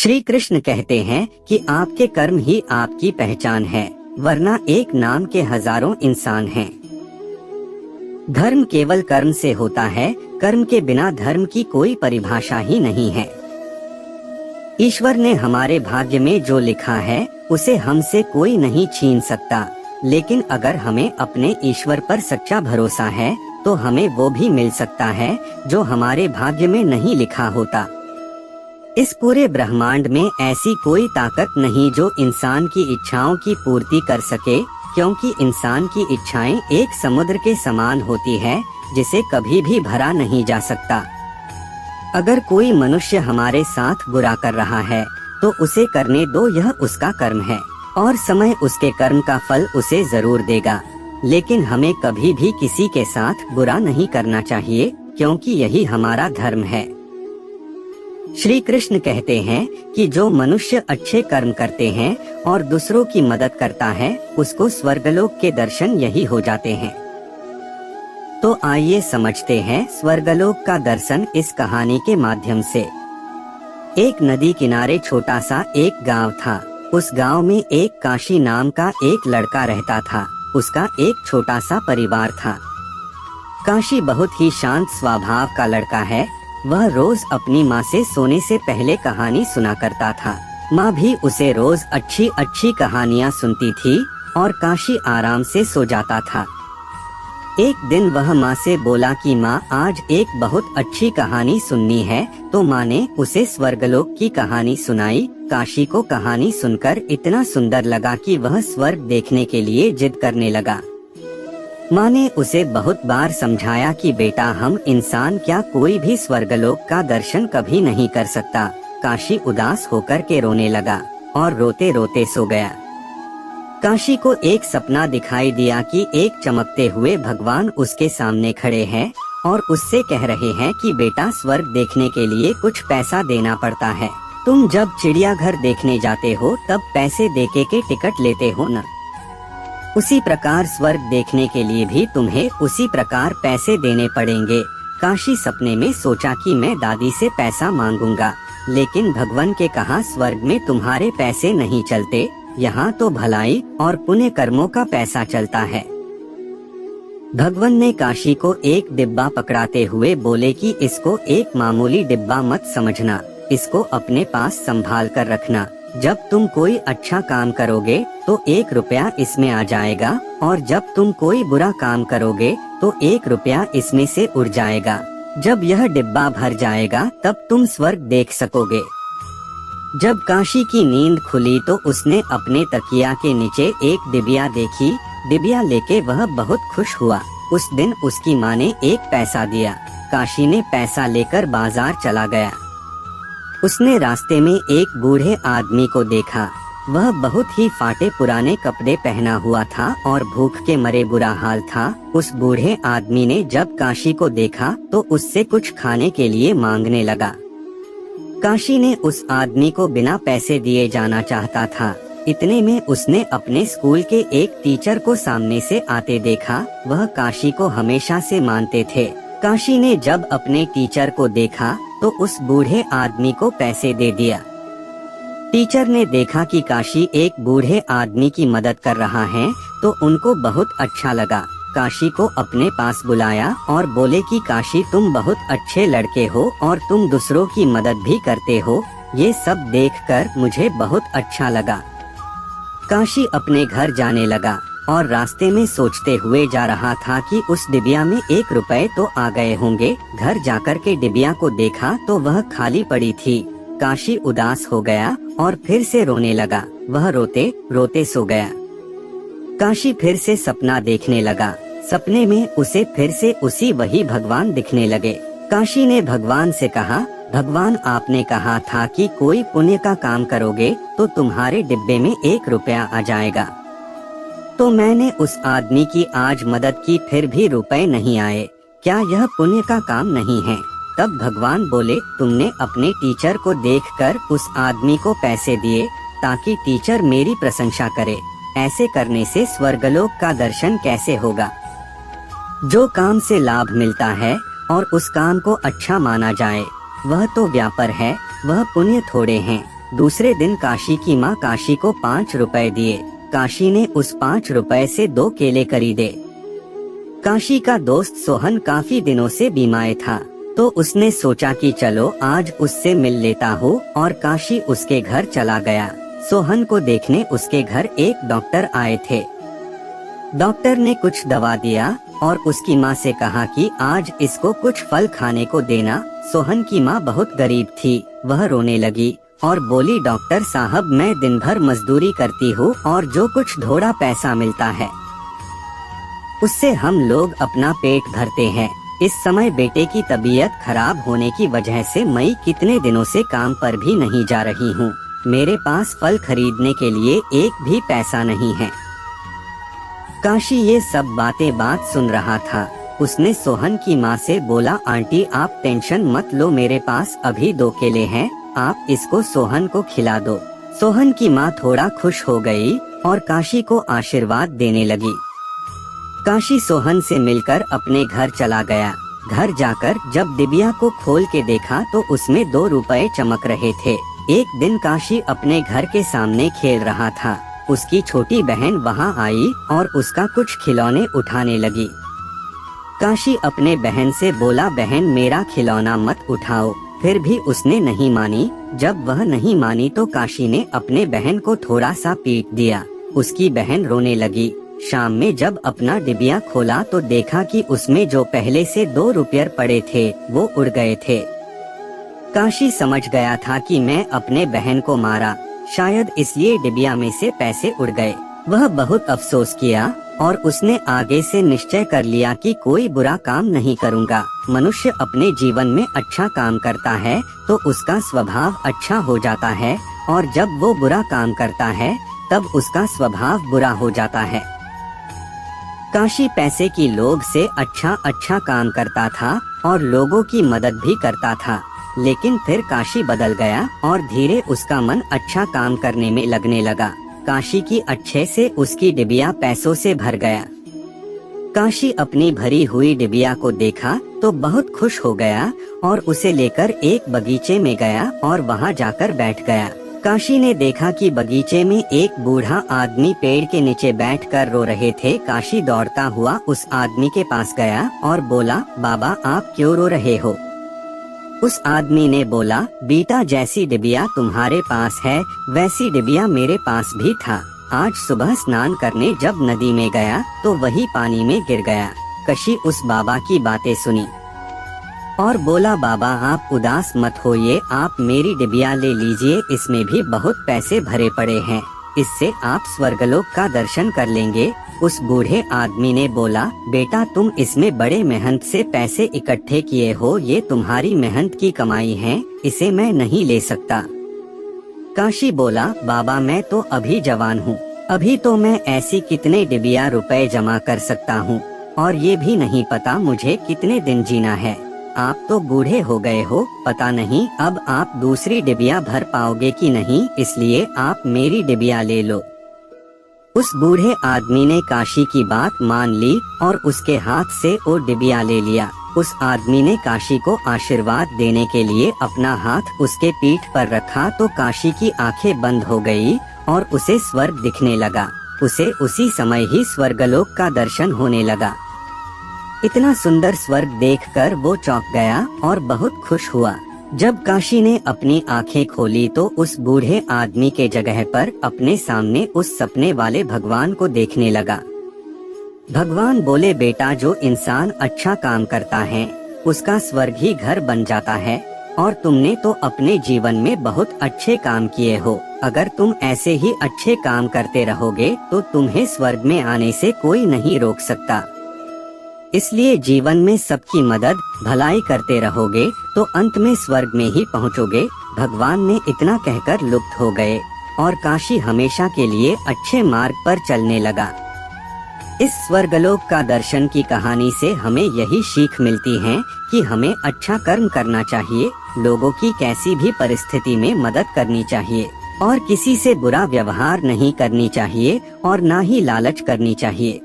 श्री कृष्ण कहते हैं कि आपके कर्म ही आपकी पहचान है, वरना एक नाम के हजारों इंसान हैं। धर्म केवल कर्म से होता है, कर्म के बिना धर्म की कोई परिभाषा ही नहीं है। ईश्वर ने हमारे भाग्य में जो लिखा है उसे हमसे कोई नहीं छीन सकता, लेकिन अगर हमें अपने ईश्वर पर सच्चा भरोसा है तो हमें वो भी मिल सकता है जो हमारे भाग्य में नहीं लिखा होता। इस पूरे ब्रह्मांड में ऐसी कोई ताकत नहीं जो इंसान की इच्छाओं की पूर्ति कर सके, क्योंकि इंसान की इच्छाएं एक समुद्र के समान होती है जिसे कभी भी भरा नहीं जा सकता। अगर कोई मनुष्य हमारे साथ बुरा कर रहा है तो उसे करने दो, यह उसका कर्म है और समय उसके कर्म का फल उसे जरूर देगा। लेकिन हमें कभी भी किसी के साथ बुरा नहीं करना चाहिए, क्योंकि यही हमारा धर्म है। श्री कृष्ण कहते हैं कि जो मनुष्य अच्छे कर्म करते हैं और दूसरों की मदद करता है उसको स्वर्गलोक के दर्शन यही हो जाते हैं। तो आइए समझते हैं स्वर्गलोक का दर्शन इस कहानी के माध्यम से। एक नदी किनारे छोटा सा एक गांव था। उस गांव में एक काशी नाम का एक लड़का रहता था। उसका एक छोटा सा परिवार था। काशी बहुत ही शांत स्वभाव का लड़का है। वह रोज अपनी माँ से सोने से पहले कहानी सुना करता था। माँ भी उसे रोज अच्छी अच्छी कहानियाँ सुनती थी और काशी आराम से सो जाता था। एक दिन वह माँ से बोला कि माँ, आज एक बहुत अच्छी कहानी सुननी है। तो माँ ने उसे स्वर्गलोक की कहानी सुनाई। काशी को कहानी सुनकर इतना सुंदर लगा कि वह स्वर्ग देखने के लिए जिद करने लगा। माँ ने उसे बहुत बार समझाया कि बेटा, हम इंसान क्या कोई भी स्वर्गलोक का दर्शन कभी नहीं कर सकता। काशी उदास होकर के रोने लगा और रोते रोते सो गया। काशी को एक सपना दिखाई दिया कि एक चमकते हुए भगवान उसके सामने खड़े हैं और उससे कह रहे हैं कि बेटा, स्वर्ग देखने के लिए कुछ पैसा देना पड़ता है। तुम जब चिड़ियाघर देखने जाते हो तब पैसे देके के टिकट लेते हो न, उसी प्रकार स्वर्ग देखने के लिए भी तुम्हें उसी प्रकार पैसे देने पड़ेंगे। काशी सपने में सोचा कि मैं दादी से पैसा मांगूंगा, लेकिन भगवान के कहा स्वर्ग में तुम्हारे पैसे नहीं चलते, यहाँ तो भलाई और पुण्य कर्मों का पैसा चलता है। भगवान ने काशी को एक डिब्बा पकड़ाते हुए बोले कि इसको एक मामूली डिब्बा मत समझना, इसको अपने पास संभाल कर रखना। जब तुम कोई अच्छा काम करोगे तो 1 रुपया इसमें आ जाएगा, और जब तुम कोई बुरा काम करोगे तो 1 रुपया इसमें से उड़ जाएगा। जब यह डिब्बा भर जाएगा तब तुम स्वर्ग देख सकोगे। जब काशी की नींद खुली तो उसने अपने तकिया के नीचे एक डिबिया देखी। डिबिया लेके वह बहुत खुश हुआ। उस दिन उसकी माँ ने 1 पैसा दिया। काशी ने पैसा लेकर बाजार चला गया। उसने रास्ते में एक बूढ़े आदमी को देखा। वह बहुत ही फाटे पुराने कपड़े पहना हुआ था और भूख के मरे बुरा हाल था। उस बूढ़े आदमी ने जब काशी को देखा तो उससे कुछ खाने के लिए मांगने लगा। काशी ने उस आदमी को बिना पैसे दिए जाना चाहता था। इतने में उसने अपने स्कूल के एक टीचर को सामने से आते देखा। वह काशी को हमेशा से मानते थे। काशी ने जब अपने टीचर को देखा तो उस बूढ़े आदमी को पैसे दे दिया। टीचर ने देखा कि काशी एक बूढ़े आदमी की मदद कर रहा है तो उनको बहुत अच्छा लगा। काशी को अपने पास बुलाया और बोले कि काशी, तुम बहुत अच्छे लड़के हो और तुम दूसरों की मदद भी करते हो। ये सब देखकर मुझे बहुत अच्छा लगा। काशी अपने घर जाने लगा और रास्ते में सोचते हुए जा रहा था कि उस डिबिया में 1 रुपए तो आ गए होंगे। घर जाकर के डिबिया को देखा तो वह खाली पड़ी थी। काशी उदास हो गया और फिर से रोने लगा। वह रोते रोते सो गया। काशी फिर से सपना देखने लगा। सपने में उसे फिर से उसी वही भगवान दिखने लगे। काशी ने भगवान से कहा, भगवान, आपने कहा था कि कोई पुण्य का काम करोगे तो तुम्हारे डिब्बे में 1 रुपया आ जाएगा। तो मैंने उस आदमी की आज मदद की, फिर भी रुपए नहीं आए। क्या यह पुण्य का काम नहीं है? तब भगवान बोले, तुमने अपने टीचर को देखकर उस आदमी को पैसे दिए ताकि टीचर मेरी प्रशंसा करे। ऐसे करने से स्वर्गलोक का दर्शन कैसे होगा? जो काम से लाभ मिलता है और उस काम को अच्छा माना जाए वह तो व्यापार है, वह पुण्य थोड़े हैं। दूसरे दिन काशी की माँ काशी को 5 रुपए दिए। काशी ने उस 5 रुपए से 2 केले खरीदे। काशी का दोस्त सोहन काफी दिनों से बीमार था, तो उसने सोचा कि चलो आज उससे मिल लेता हूँ, और काशी उसके घर चला गया। सोहन को देखने उसके घर एक डॉक्टर आए थे। डॉक्टर ने कुछ दवा दिया और उसकी माँ से कहा कि आज इसको कुछ फल खाने को देना। सोहन की माँ बहुत गरीब थी, वह रोने लगी और बोली, डॉक्टर साहब मैं दिन भर मजदूरी करती हूँ और जो कुछ थोड़ा पैसा मिलता है उससे हम लोग अपना पेट भरते हैं। इस समय बेटे की तबीयत खराब होने की वजह से मैं कितने दिनों से काम पर भी नहीं जा रही हूँ। मेरे पास फल खरीदने के लिए एक भी पैसा नहीं है। काशी ये सब बात सुन रहा था। उसने सोहन की माँ से बोला, आंटी आप टेंशन मत लो, मेरे पास अभी 2 केले हैं, आप इसको सोहन को खिला दो। सोहन की माँ थोड़ा खुश हो गई और काशी को आशीर्वाद देने लगी। काशी सोहन से मिलकर अपने घर चला गया। घर जाकर जब डिबिया को खोल के देखा तो उसमें 2 रुपए चमक रहे थे। एक दिन काशी अपने घर के सामने खेल रहा था। उसकी छोटी बहन वहां आई और उसका कुछ खिलौने उठाने लगी। काशी अपने बहन से बोला, बहन मेरा खिलौना मत उठाओ। फिर भी उसने नहीं मानी। जब वह नहीं मानी तो काशी ने अपने बहन को थोड़ा सा पीट दिया। उसकी बहन रोने लगी। शाम में जब अपना डिबिया खोला तो देखा कि उसमें जो पहले से 2 रुपये पड़े थे वो उड़ गए थे। काशी समझ गया था कि मैं अपने बहन को मारा, शायद इसलिए डिबिया में से पैसे उड़ गए। वह बहुत अफसोस किया और उसने आगे से निश्चय कर लिया कि कोई बुरा काम नहीं करूँगा। मनुष्य अपने जीवन में अच्छा काम करता है तो उसका स्वभाव अच्छा हो जाता है, और जब वो बुरा काम करता है तब उसका स्वभाव बुरा हो जाता है। काशी पैसे की लोभ से अच्छा काम करता था और लोगों की मदद भी करता था, लेकिन फिर काशी बदल गया और धीरे उसका मन अच्छा काम करने में लगने लगा। काशी की अच्छे से उसकी डिबिया पैसों से भर गया। काशी अपनी भरी हुई डिबिया को देखा तो बहुत खुश हो गया और उसे लेकर एक बगीचे में गया और वहां जाकर बैठ गया। काशी ने देखा कि बगीचे में एक बूढ़ा आदमी पेड़ के नीचे बैठकर रो रहे थे। काशी दौड़ता हुआ उस आदमी के पास गया और बोला, बाबा आप क्यों रो रहे हो? उस आदमी ने बोला, बेटा जैसी डिबिया तुम्हारे पास है वैसी डिबिया मेरे पास भी था। आज सुबह स्नान करने जब नदी में गया तो वही पानी में गिर गया। काशी उस बाबा की बातें सुनी और बोला, बाबा आप उदास मत होइए, आप मेरी डिबिया ले लीजिए, इसमें भी बहुत पैसे भरे पड़े हैं, इससे आप स्वर्गलोक का दर्शन कर लेंगे। उस बूढ़े आदमी ने बोला, बेटा तुम इसमें बड़े मेहनत से पैसे इकट्ठे किए हो, ये तुम्हारी मेहनत की कमाई है, इसे मैं नहीं ले सकता। काशी बोला, बाबा मैं तो अभी जवान हूँ, अभी तो मैं ऐसी कितने डिबिया रुपए जमा कर सकता हूँ, और ये भी नहीं पता मुझे कितने दिन जीना है। आप तो बूढ़े हो गए हो, पता नहीं अब आप दूसरी डिबिया भर पाओगे कि नहीं, इसलिए आप मेरी डिबिया ले लो। उस बूढ़े आदमी ने काशी की बात मान ली और उसके हाथ से वो डिबिया ले लिया। उस आदमी ने काशी को आशीर्वाद देने के लिए अपना हाथ उसके पीठ पर रखा तो काशी की आंखें बंद हो गई और उसे स्वर्ग दिखने लगा। उसे उसी समय ही स्वर्गलोक का दर्शन होने लगा। इतना सुंदर स्वर्ग देखकर वो चौंक गया और बहुत खुश हुआ। जब काशी ने अपनी आंखें खोली तो उस बूढ़े आदमी के जगह पर अपने सामने उस सपने वाले भगवान को देखने लगा। भगवान बोले, बेटा जो इंसान अच्छा काम करता है उसका स्वर्ग ही घर बन जाता है, और तुमने तो अपने जीवन में बहुत अच्छे काम किए हो। अगर तुम ऐसे ही अच्छे काम करते रहोगे तो तुम्हें स्वर्ग में आने से कोई नहीं रोक सकता। इसलिए जीवन में सबकी मदद भलाई करते रहोगे तो अंत में स्वर्ग में ही पहुंचोगे। भगवान ने इतना कहकर लुप्त हो गए और काशी हमेशा के लिए अच्छे मार्ग पर चलने लगा। इस स्वर्गलोक का दर्शन की कहानी से हमें यही सीख मिलती है कि हमें अच्छा कर्म करना चाहिए, लोगों की कैसी भी परिस्थिति में मदद करनी चाहिए और किसी से बुरा व्यवहार नहीं करनी चाहिए और ना ही लालच करनी चाहिए।